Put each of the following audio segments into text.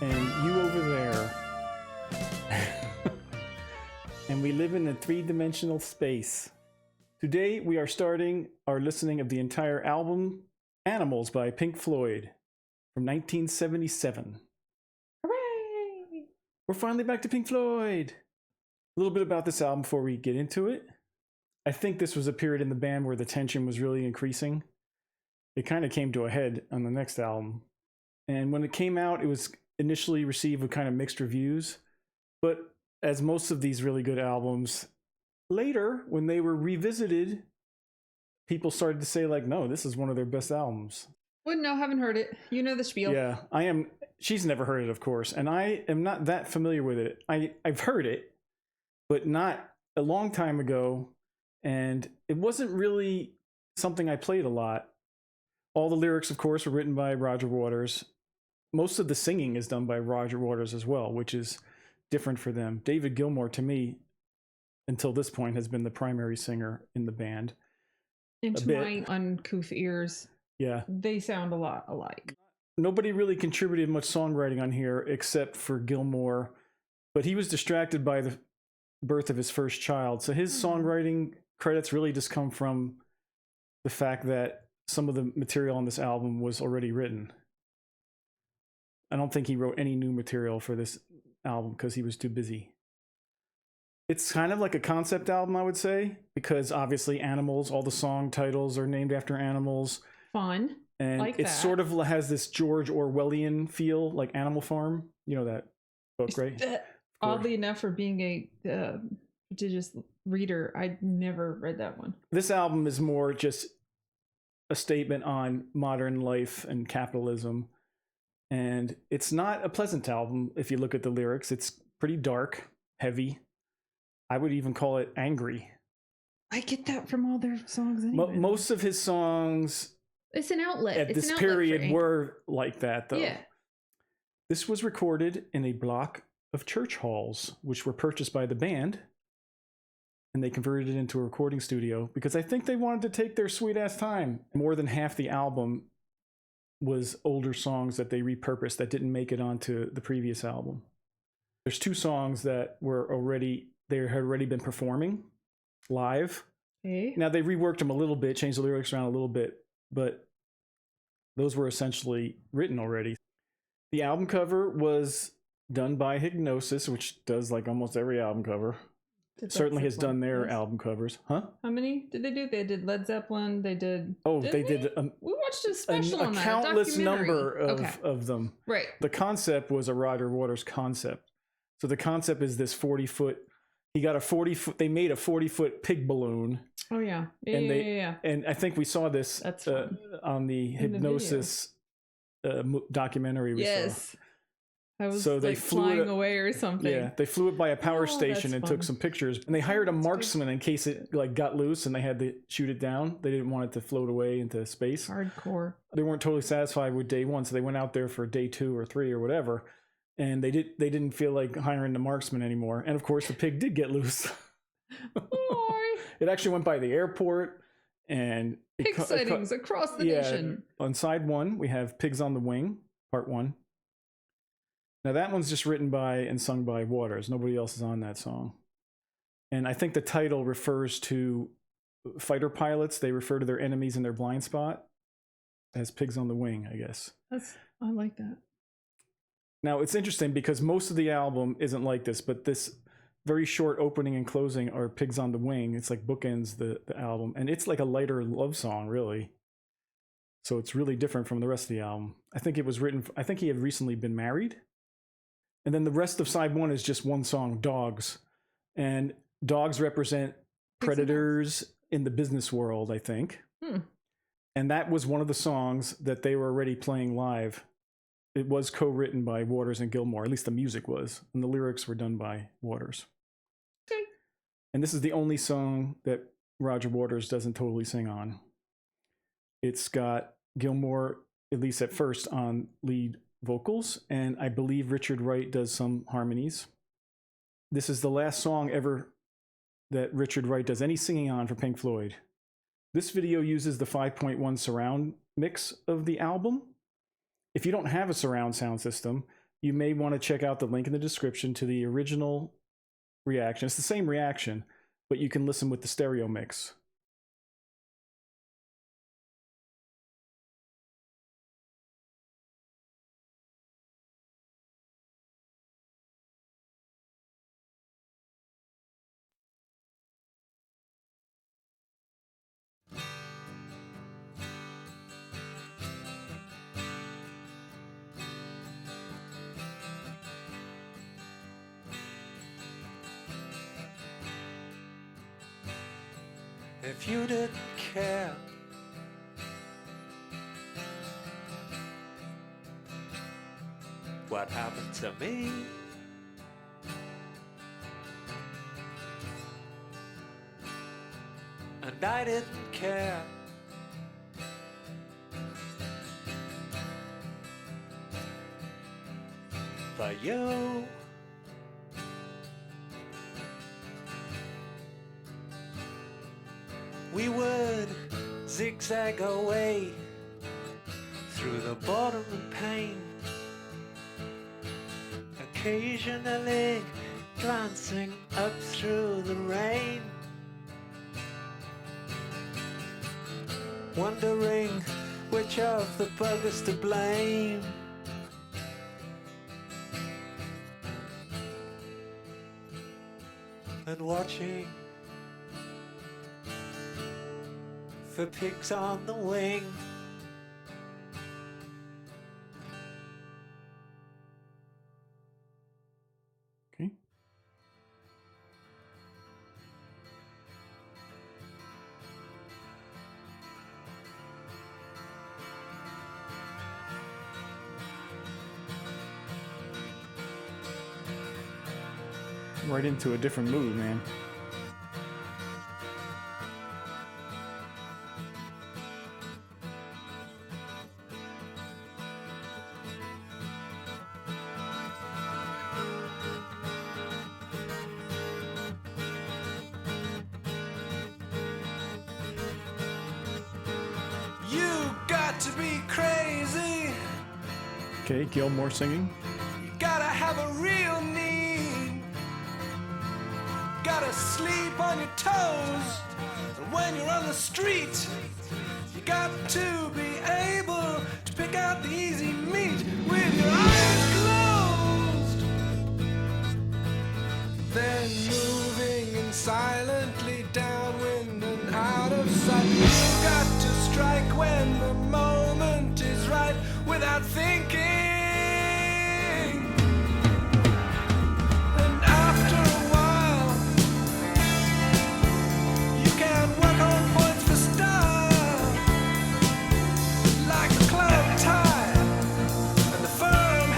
and you over there. And we live in a three-dimensional space. Today we are starting our listening of the entire album Animals by Pink Floyd from 1977. Hooray! We're finally back to Pink Floyd. A little bit about this album before we get into it. I think this was a period in the band where the tension was really increasing. It kind of came to a head on the next album. And when it came out, it was initially received with kind of mixed reviews. But as most of these really good albums, later, when they were revisited, people started to say, like, no, this is one of their best albums. Wouldn't know, haven't heard it. You know the spiel. Yeah, I am. She's never heard it, of course. And I am not that familiar with it. I've heard it, but not a long time ago. And it wasn't really something I played a lot. All the lyrics, of course, were written by Roger Waters. Most of the singing is done by Roger Waters as well, which is different for them. David Gilmour, to me, until this point, has been the primary singer in the band. Into my uncouth ears, yeah, they sound a lot alike. Nobody really contributed much songwriting on here except for Gilmour, but he was distracted by the birth of his first child. So his songwriting credits really just come from the fact that some of the material on this album was already written. I don't think he wrote any new material for this album because he was too busy. It's kind of like a concept album, I would say, because obviously animals, all the song titles are named after animals. Fun. And like it that. sort of has this George Orwellian feel, like Animal Farm. You know that book, right? Oddly enough, for being a prodigious reader, I never read that one. This album is more just a statement on modern life and capitalism. And it's not a pleasant album if you look at the lyrics. It's pretty dark, heavy. I would even call it angry. I get that from all their songs anyway. Most of his songs it's an outlet. at this period were like that, though. Yeah. This was recorded in a block of church halls, which were purchased by the band, and they converted it into a recording studio because I think they wanted to take their sweet-ass time. More than half the album was older songs that they repurposed that didn't make it onto the previous album. There's two songs that they had already been performing live. Okay. Now they reworked them a little bit, changed the lyrics around a little bit, but those were essentially written already. The album cover was done by Hypnosis, which does like almost every album cover. Certainly has done their album covers. Huh? How many did they do? They did Led Zeppelin. They did... They did... we watched a special on that. A countless number of them. Right. The concept was a Roger Waters concept. So the concept is this 40-foot... He got a 40-foot... They made a 40-foot pig balloon. Oh, yeah. Yeah. And I think we saw this on the Hypnosis documentary we saw. I was so they flying away or something. Yeah, they flew it by a power station and took some pictures. And they hired a marksman in case it got loose and they had to shoot it down. They didn't want it to float away into space. Hardcore. They weren't totally satisfied with day one, so they went out there for day 2 or 3 or whatever. And they didn't feel like hiring the marksman anymore. And of course, the pig did get loose. It actually went by the airport. And pig sightings across the nation. On side 1, we have Pigs on the Wing, part 1. Now that one's just written by and sung by Waters. Nobody else is on that song. And I think the title refers to fighter pilots. They refer to their enemies in their blind spot as pigs on the wing, I guess. I like that. Now it's interesting because most of the album isn't like this, but this very short opening and closing are pigs on the wing. It's like bookends the album. And it's like a lighter love song, really. So it's really different from the rest of the album. I think he had recently been married. And then the rest of side 1 is just one song, Dogs. And dogs represent predators in the business world, I think. And that was one of the songs that they were already playing live. It was co-written by Waters and Gilmour, at least the music was. And the lyrics were done by Waters. Okay. And this is the only song that Roger Waters doesn't totally sing on. It's got Gilmour, at least at first, on lead vocals, and I believe Richard Wright does some harmonies. This is the last song ever that Richard Wright does any singing on for Pink Floyd. This video uses the 5.1 surround mix of the album. If you don't have a surround sound system, you may want to check out the link in the description to the original reaction. It's the same reaction, but you can listen with the stereo mix. If you didn't care, what happened to me? And I didn't care. But you, we would zigzag away through the boredom and pain, occasionally glancing up through the rain, wondering which of the buggers to blame. And watching for pigs on the wing. Okay. Right into a different mood, man. You got to be crazy. Okay, Gilmore singing. You gotta have a real need. Gotta sleep on your toes. And when you're on the street, you got to be able to pick out the easy meat with your eyes closed. Then moving in silently downwind and out of sight. You got to strike when the moment is right without thinking. Like a club tie and the firm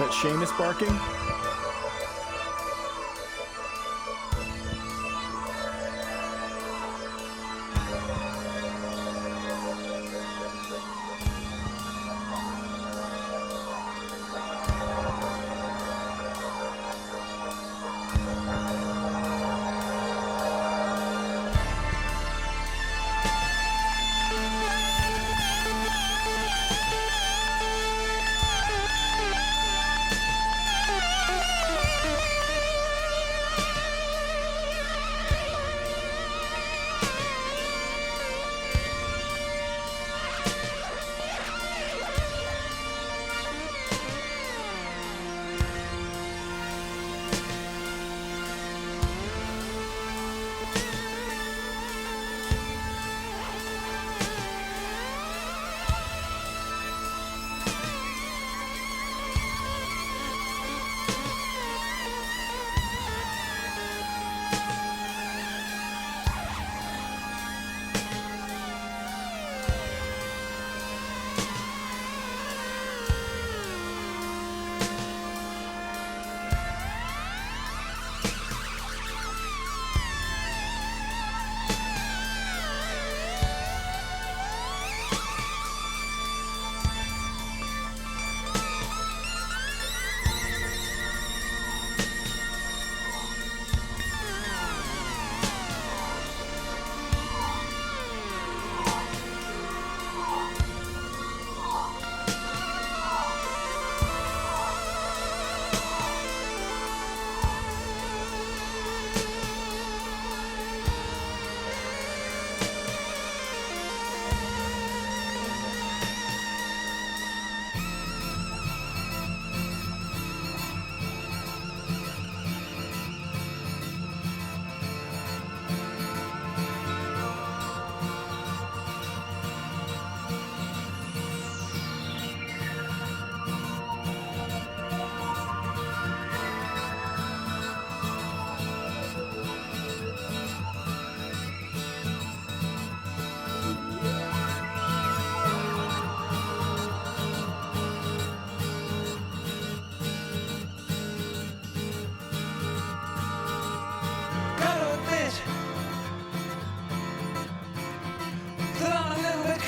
that Seamus barking?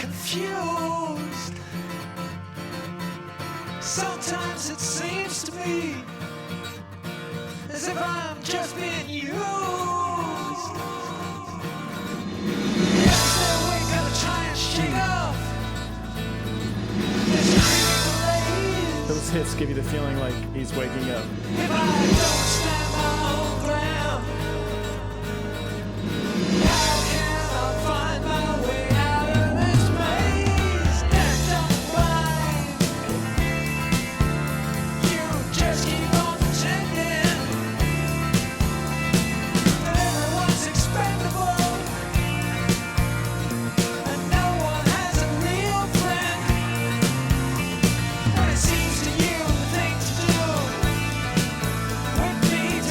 confused. Sometimes it seems to me as if I'm just being used. Yesterday we gotta try and shake off this creeping Those hits give you the feeling like he's waking up. if I don't stand my own ground, how can I find my way out of this maze? And don't mind, you just keep on pretending that everyone's expendable and no one has a real friend. When it seems to you the thing to do would be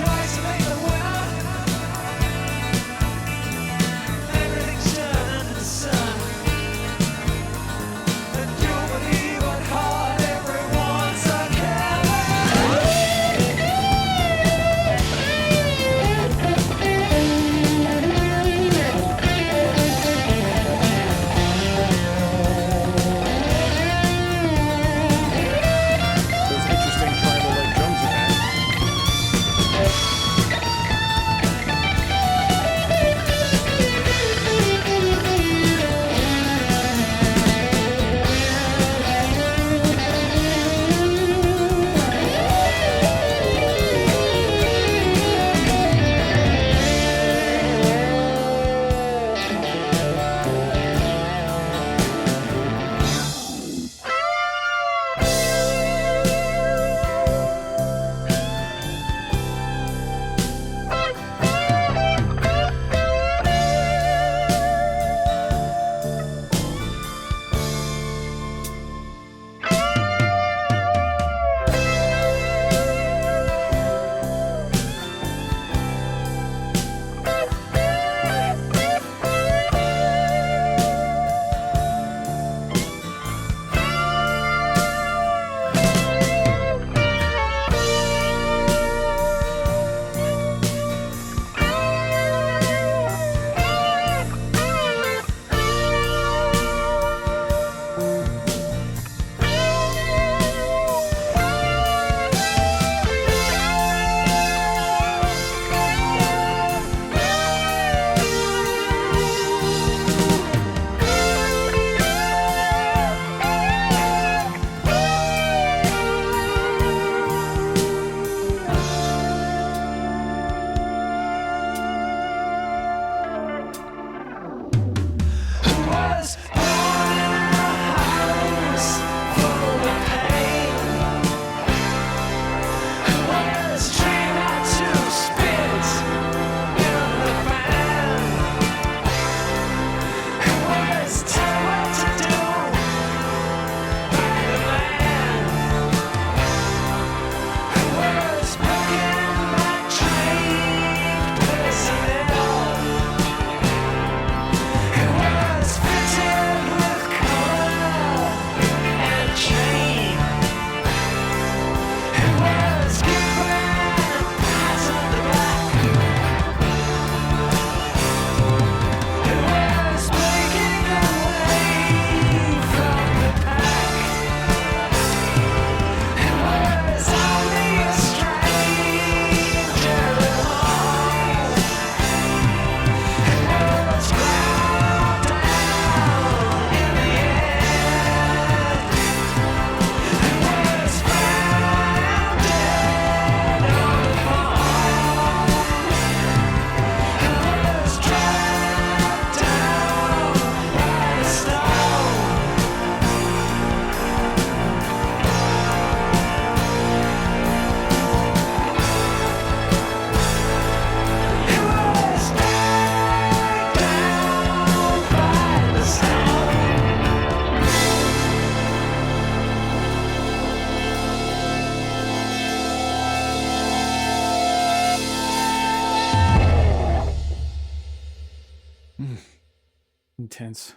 sense.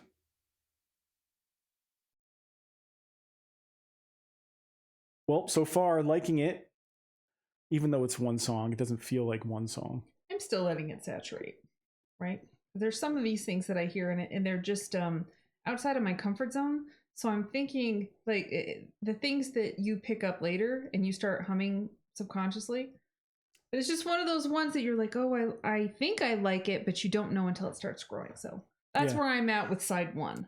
Well, so far, liking it. Even though it's one song, it doesn't feel like one song. I'm still letting it saturate, right? There's some of these things that I hear in it, and they're just outside of my comfort zone. So I'm thinking, like, the things that you pick up later and you start humming subconsciously. But it's just one of those ones that you're like, oh, I think I like it, but you don't know until it starts growing. So that's where I'm at with side one.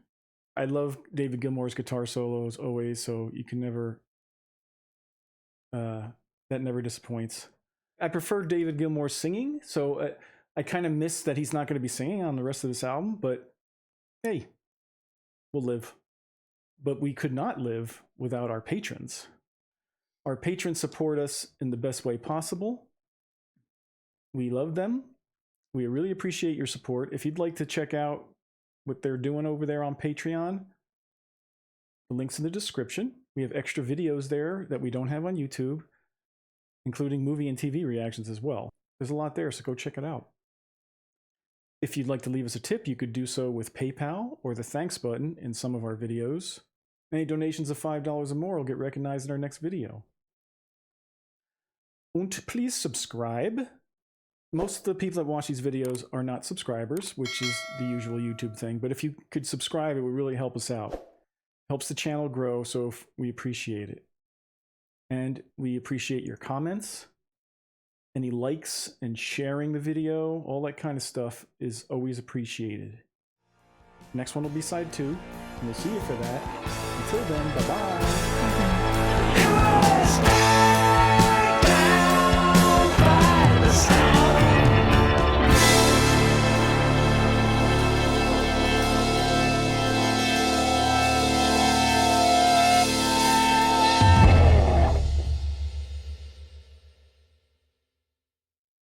I love David Gilmour's guitar solos always, so you can never... that never disappoints. I prefer David Gilmour singing, so I kind of miss that he's not going to be singing on the rest of this album, but hey, we'll live. But we could not live without our patrons. Our patrons support us in the best way possible. We love them. We really appreciate your support. If you'd like to check out what they're doing over there on Patreon, the link's in the description. We have extra videos there that we don't have on YouTube, including movie and TV reactions as well. There's a lot there, so go check it out. If you'd like to leave us a tip, you could do so with PayPal or the thanks button in some of our videos. Any donations of $5 or more will get recognized in our next video. And please subscribe. Most of the people that watch these videos are not subscribers, which is the usual YouTube thing, but if you could subscribe, it would really help us out. Helps the channel grow, so we appreciate it. And we appreciate your comments. Any likes and sharing the video, all that kind of stuff is always appreciated. Next one will be side 2, and we'll see you for that. Until then, bye-bye.